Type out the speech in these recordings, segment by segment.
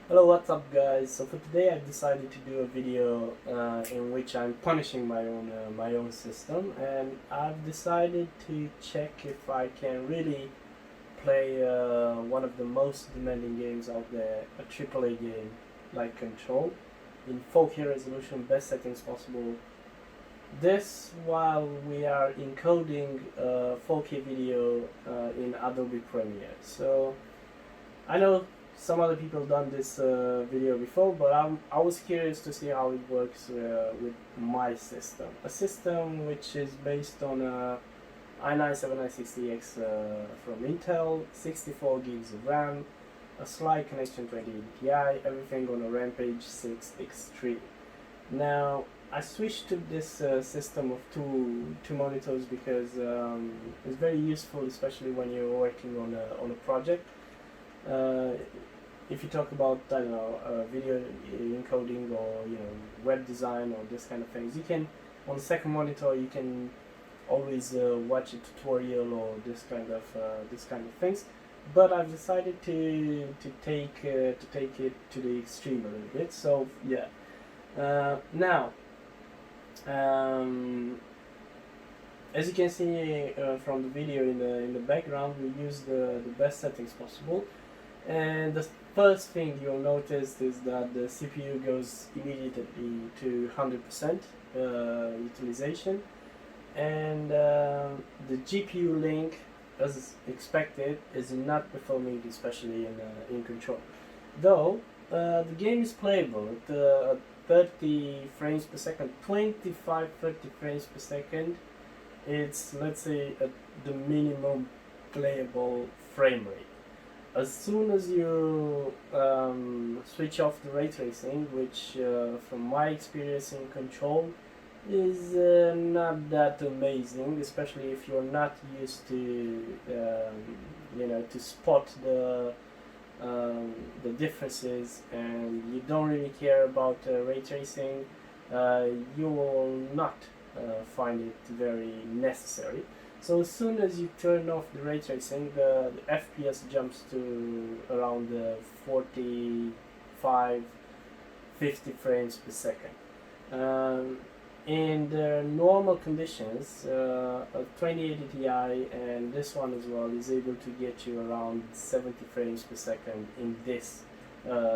Hello, what's up guys? So for today I've decided to do a video in which I'm punishing my own system, and I've decided to check if I can really play one of the most demanding games out there, a AAA game like Control, in 4K resolution, best settings possible. This while we are encoding 4K video in Adobe Premiere. So I know some other people done this video before, but I was curious to see how it works with my system. A system which is based on a i9-7960X from Intel, 64 gigs of RAM, a Sli connection 2080 Ti, everything on a Rampage 6X3. Now I switched to this system of two monitors because it's very useful, especially when you're working on a project. If you talk about, I don't know, video encoding or web design or this kind of things, you can, on the second monitor you can always watch a tutorial or this kind of things. But I've decided to take it to the extreme a little bit. So yeah, now as you can see from the video in the background, we use the best settings possible. And the first thing you'll notice is that the CPU goes immediately to 100% utilization, and the GPU link, as expected, is not performing especially in Control. Though the game is playable at 30 frames per second, 25-30 frames per second. It's, let's say, at the minimum playable frame rate. As soon as you switch off the ray tracing, which from my experience in Control is not that amazing, especially if you're not used to to spot the differences, and you don't really care about ray tracing, you will not find it very necessary. So as soon as you turn off the ray tracing, the FPS jumps to around 45-50 frames per second. In the normal conditions, a 2080 Ti and this one as well is able to get you around 70 frames per second in this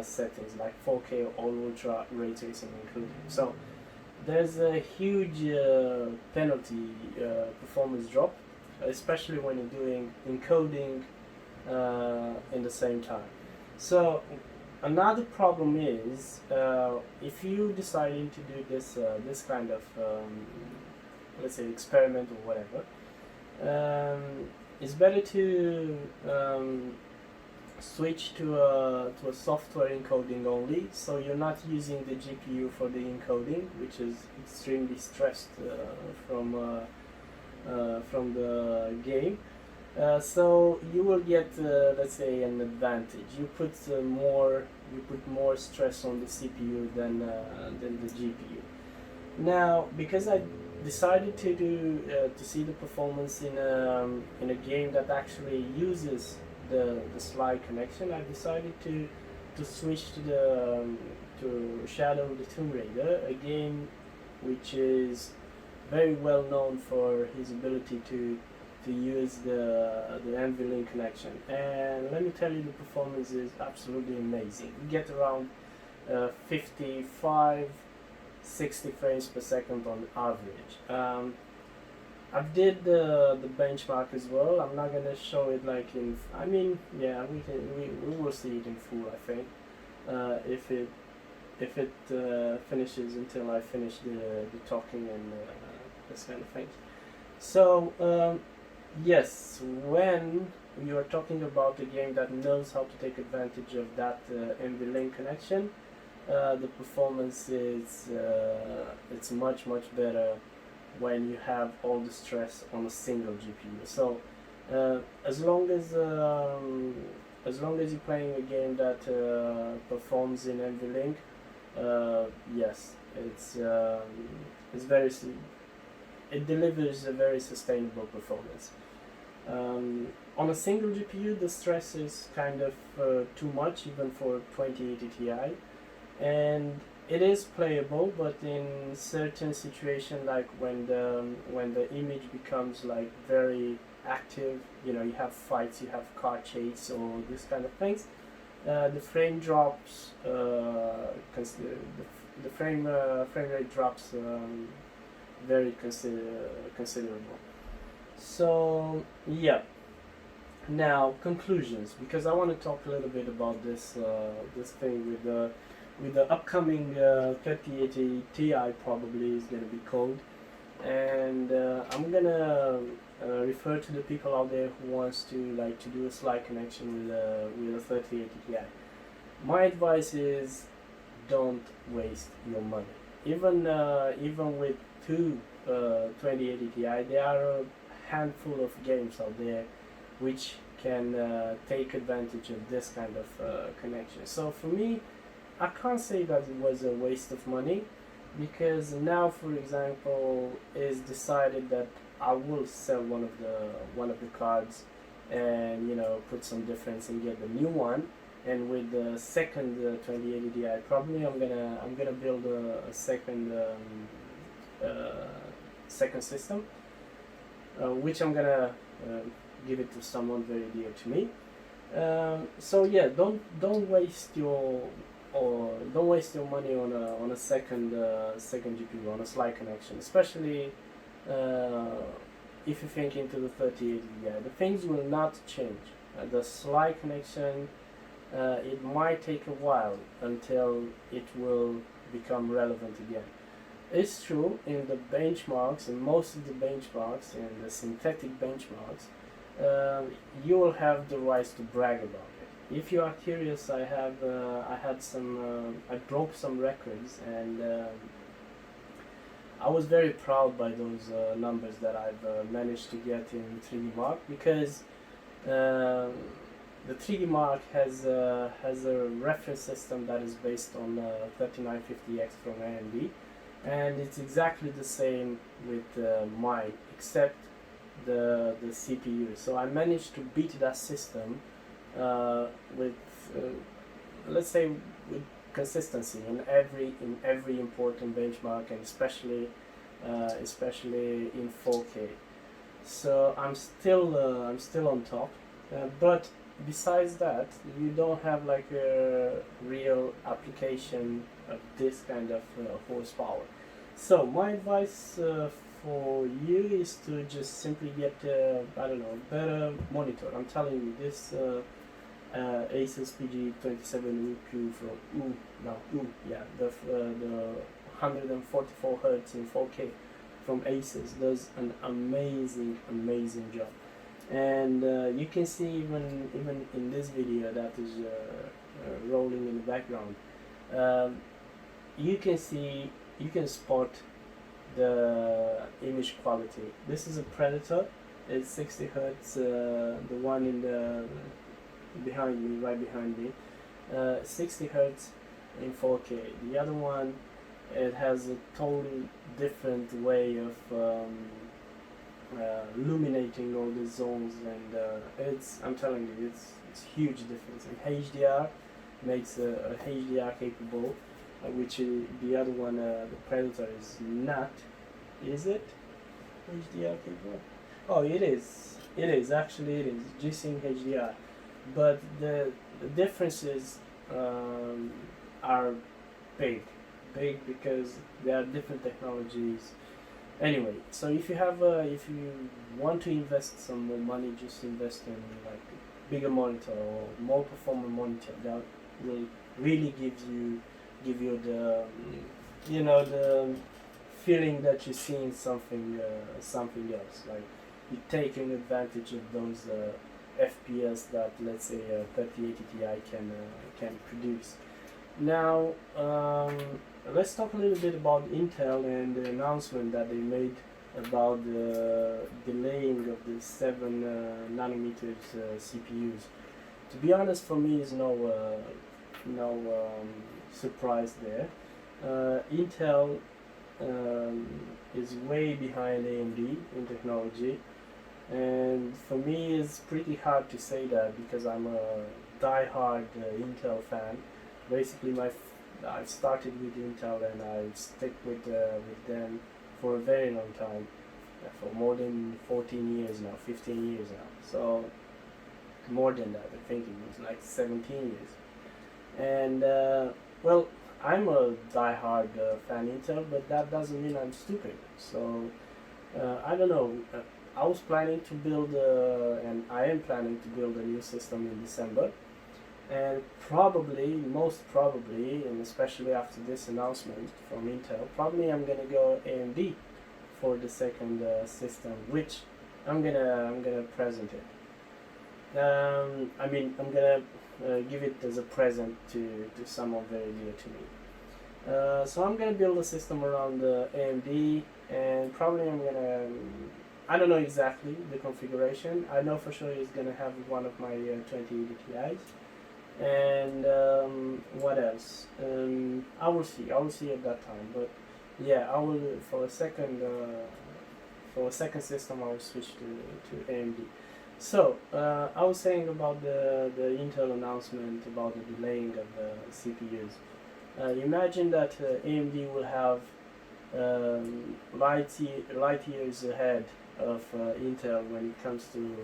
settings, like 4K or ultra ray tracing included. So there's a huge penalty performance drop, especially when you're doing encoding in the same time. So another problem is if you deciding to do this kind of let's say experiment or whatever, it's better to switch to a software encoding only, so you're not using the GPU for the encoding, which is extremely stressed from the game. So you will get let's say an advantage. You put more stress on the CPU than the GPU. Now, because I decided to see the performance in a game that actually uses the Sli connection, I decided to switch to Shadow of the Tomb Raider, a game which is very well known for his ability to use the NVLink connection. And let me tell you, the performance is absolutely amazing. You get around 55-60 frames per second on average. I did the benchmark as well. I'm not gonna show it like in. I mean, yeah, we will see it in full, I think, if it finishes until I finish the talking and this kind of thing. So yes, when you are talking about a game that knows how to take advantage of that NVLink connection, the performance is it's much better when you have all the stress on a single GPU. So as long as you're playing a game that performs in NVLink, yes, it delivers a very sustainable performance. On a single GPU, the stress is kind of too much, even for 2080 Ti, and it is playable, but in certain situations, like when the image becomes like very active, you know, you have fights, you have car chase, or this kind of things, the frame drops. The frame rate drops very considerable. So yeah. Now conclusions, because I want to talk a little bit about this thing with the upcoming 3080 Ti, probably is going to be called, and I'm gonna refer to the people out there who wants to do a Sli connection with a 3080 Ti. My advice is, don't waste your money. Even with two 2080 Ti, there are a handful of games out there which can take advantage of this kind of connection. So for me, I can't say that it was a waste of money, because now, for example, it's decided that I will sell one of the cards, and you know, put some difference and get the new one. And with the second 2080 Ti, probably I'm gonna build a second second system, which I'm gonna give it to someone very dear to me. So yeah, don't waste your money on a second GPU, on a Sli connection, especially if you think into the 3080 Ti. The things will not change. The Sli connection, it might take a while until it will become relevant again. It's true, in the benchmarks, in most of the benchmarks, in the synthetic benchmarks, you will have the right to brag about it. If you are curious, I broke some records, and I was very proud by those numbers that I've managed to get in 3D Mark, because the 3D Mark has a reference system that is based on 3950X from AMD, and it's exactly the same with mine, except the CPU. So I managed to beat that system with let's say with consistency in every important benchmark, and especially in 4K. So I'm still on top, but besides that, you don't have like a real application of this kind of horsepower. So my advice for you is to just simply get I don't know, better monitor. I'm telling you, this ASUS PG27 UQ from the 144 Hz in 4K from ASUS does an amazing job. And you can see even in this video that is rolling in the background, you can spot the image quality. This is a Predator. It's 60 Hz. The one in the behind me, right behind me, 60 Hz in 4K. The other one, it has a totally different way of illuminating all the zones, and I'm telling you, it's huge difference. And HDR makes a HDR capable, which the other one, the Predator, is not. Is it HDR capable? Oh, it is. Actually, it is G-Sync HDR. But the differences are big because there are different technologies. Anyway, so if you want to invest some more money, just invest in like a bigger monitor or more performant monitor that will really give you the the feeling that you're seeing something else, like you're taking advantage of those FPS that, let's say, 3080 Ti can produce. Now let's talk a little bit about Intel and the announcement that they made about the delaying of the 7 nanometers CPUs. To be honest, for me, is no surprise there. Intel is way behind AMD in technology. And for me, it's pretty hard to say that because I'm a die-hard Intel fan. Basically, I've started with Intel and I've stuck with them for a very long time, for more than 14 years now, 15 years now. So more than that, I think it was like 17 years. And well, I'm a die-hard fan Intel, but that doesn't mean I'm stupid. So I don't know. I was planning to build, and I am planning to build a new system in December. And probably, most probably, and especially after this announcement from Intel, probably I'm gonna go AMD for the second system, which I'm gonna present it. I mean, I'm gonna give it as a present to someone very dear to me. So I'm gonna build a system around AMD, and probably I'm gonna. I don't know exactly the configuration. I know for sure it's gonna have one of my 2080 Ti's. And what else? I will see. I will see at that time. But yeah, I will for a second system. I will switch to AMD. So I was saying about the Intel announcement about the delaying of the CPUs. Imagine that AMD will have light years ahead of Intel when it comes to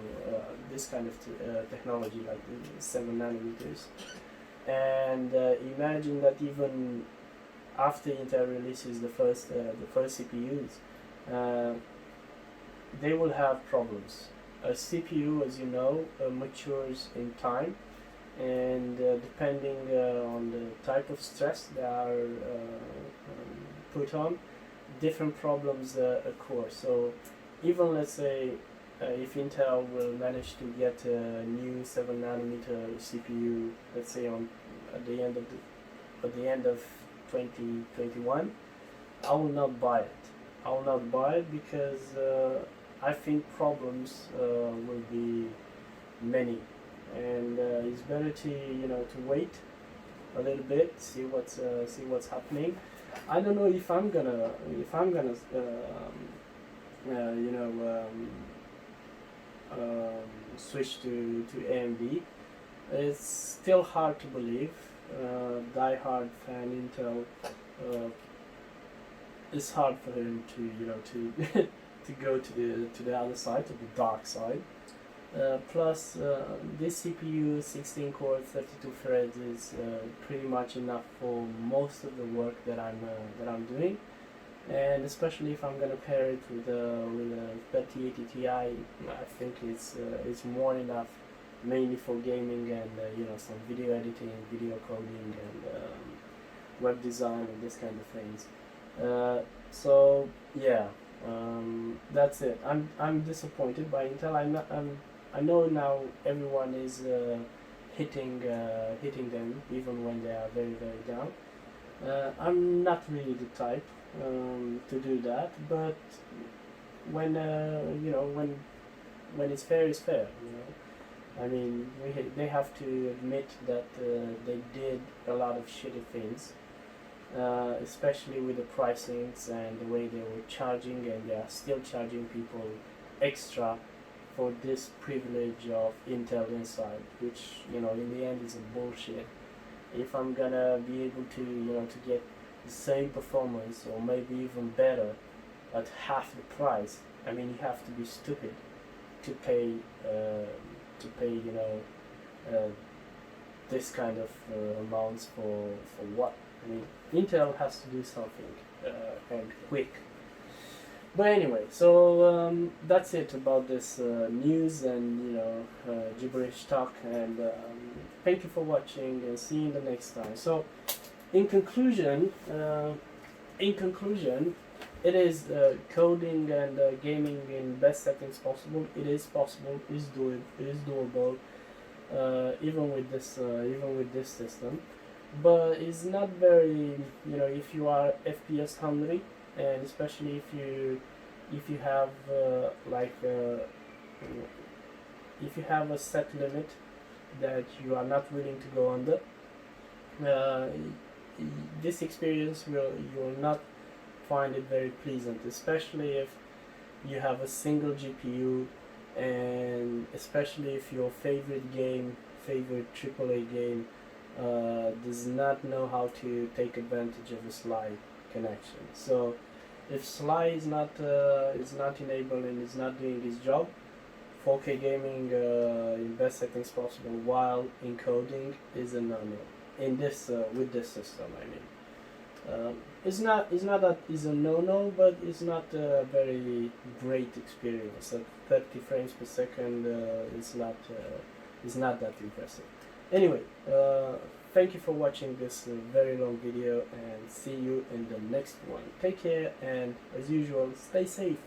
this kind of technology, like the 7 nanometers. And imagine that even after Intel releases the first CPUs, they will have problems. A CPU, as you know, matures in time, and depending on the type of stress they are put on, different problems occur. So even let's say if Intel will manage to get a new 7 nanometer CPU, let's say at the end of 2021, I will not buy it. I will not buy it because I think problems will be many, and it's better to to wait a little bit, see what's happening. I don't know if I'm gonna switch to AMD. It's still hard to believe. Die-hard fan Intel. It's hard for him to to go to the other side, to the dark side. Plus, this CPU, 16 cores, 32 threads, is pretty much enough for most of the work that I'm doing. And especially if I'm gonna pair it with a 3080 Ti, I think it's more enough, mainly for gaming and some video editing, video coding, and web design and this kind of things. So yeah, that's it. I'm disappointed by Intel. I know now everyone is hitting them even when they are very down. I'm not really the type to do that, but when when it's fair, it's fair. I mean, they have to admit that they did a lot of shitty things, especially with the pricings and the way they were charging, and they are still charging people extra for this privilege of Intel Inside, which in the end is a bullshit. If I'm gonna be able to to get the same performance or maybe even better at half the price, I mean, you have to be stupid to pay this kind of amounts for what? I mean, Intel has to do something and quick. But anyway, so that's it about this news and gibberish talk, and thank you for watching, and see you in the next time. So in conclusion, it is coding and gaming in best settings possible. It is possible. It is doable, even with this system. But it's not very, if you are FPS hungry, and especially if you have if you have a set limit that you are not willing to go under, this experience you will not find it very pleasant, especially if you have a single GPU and especially if your favorite AAA game does not know how to take advantage of a Sli connection. So if Sli is not enabled and is not doing its job, 4K gaming in best settings possible while encoding is a no-no. In this with this system, I mean, it's not that it's a no-no, but it's not a very great experience. At 30 frames per second, it's not that impressive. Anyway, thank you for watching this very long video, and see you in the next one. Take care, and as usual, stay safe.